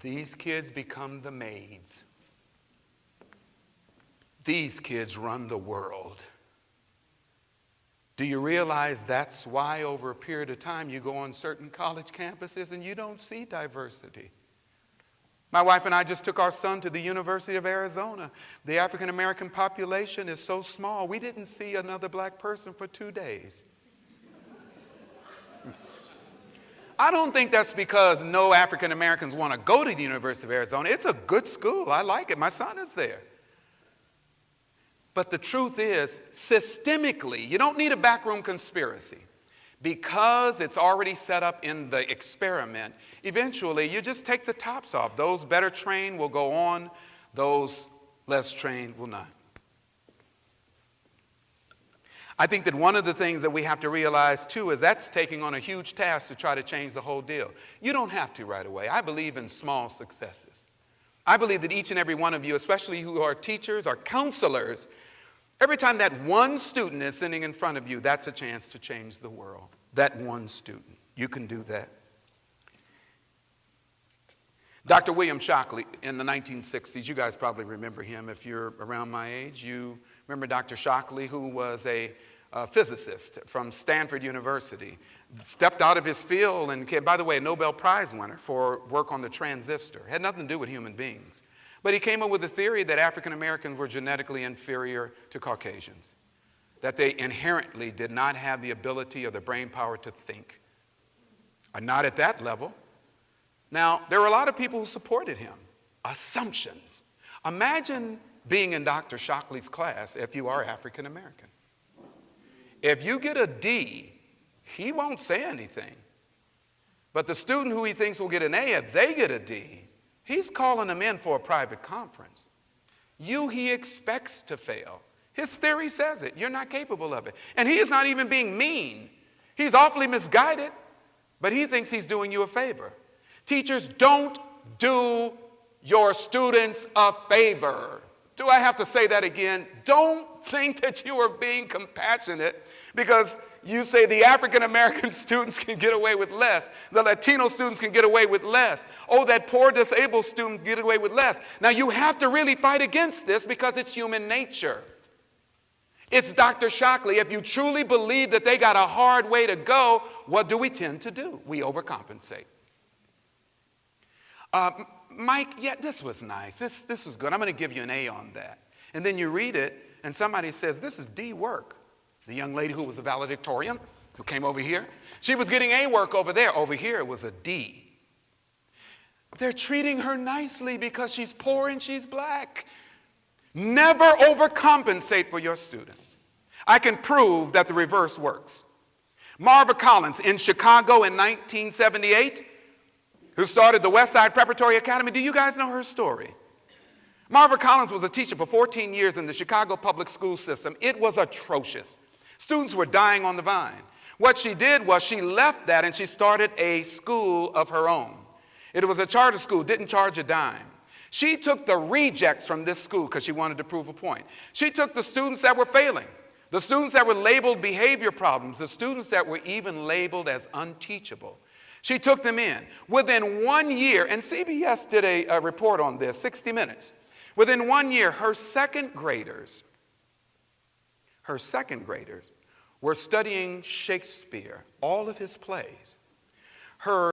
These kids become the maids. These kids run the world. Do you realize that's why over a period of time you go on certain college campuses and you don't see diversity? My wife and I just took our son to the University of Arizona. The African American population is so small, we didn't see another black person for 2 days. I don't think that's because no African Americans want to go to the University of Arizona. It's a good school. I like it. My son is there. But the truth is, systemically, you don't need a backroom conspiracy. Because it's already set up in the experiment, eventually you just take the tops off. Those better trained will go on, those less trained will not. I think that one of the things that we have to realize too is that's taking on a huge task to try to change the whole deal. You don't have to right away. I believe in small successes. I believe that each and every one of you, especially who are teachers or counselors, every time that one student is sitting in front of you, that's a chance to change the world. That one student. You can do that. Dr. William Shockley in the 1960s, you guys probably remember him if you're around my age. You remember Dr. Shockley, who was a physicist from Stanford University, stepped out of his field and, by the way, a Nobel Prize winner for work on the transistor. Had nothing to do with human beings. But he came up with the theory that African Americans were genetically inferior to Caucasians, that they inherently did not have the ability or the brain power to think, or not at that level. Now, there were a lot of people who supported him. Assumptions. Imagine being in Dr. Shockley's class if you are African American. If you get a D, he won't say anything. But the student who he thinks will get an A, if they get a D, he's calling them in for a private conference. He expects to fail. His theory says it. You're not capable of it. And he is not even being mean. He's awfully misguided, but he thinks he's doing you a favor. Teachers, don't do your students a favor. Do I have to say that again? Don't think that you are being compassionate because you say the African American students can get away with less. The Latino students can get away with less. Oh, that poor disabled student can get away with less. Now, you have to really fight against this because it's human nature. It's Dr. Shockley. If you truly believe that they got a hard way to go, what do we tend to do? We overcompensate. Mike, yeah, this was nice. This was good. I'm going to give you an A on that. And then you read it, and somebody says, this is D work. The young lady who was a valedictorian, who came over here, she was getting A work over there. Over here, it was a D. They're treating her nicely because she's poor and she's black. Never overcompensate for your students. I can prove that the reverse works. Marva Collins in Chicago in 1978, who started the West Side Preparatory Academy. Do you guys know her story? Marva Collins was a teacher for 14 years in the Chicago public school system. It was atrocious. Students were dying on the vine. What she did was she left that and she started a school of her own. It was a charter school, didn't charge a dime. She took the rejects from this school because she wanted to prove a point. She took the students that were failing, the students that were labeled behavior problems, the students that were even labeled as unteachable. She took them in. Within 1 year, and CBS did a report on this, 60 Minutes. Within 1 year, her second graders were studying Shakespeare, all of his plays. Her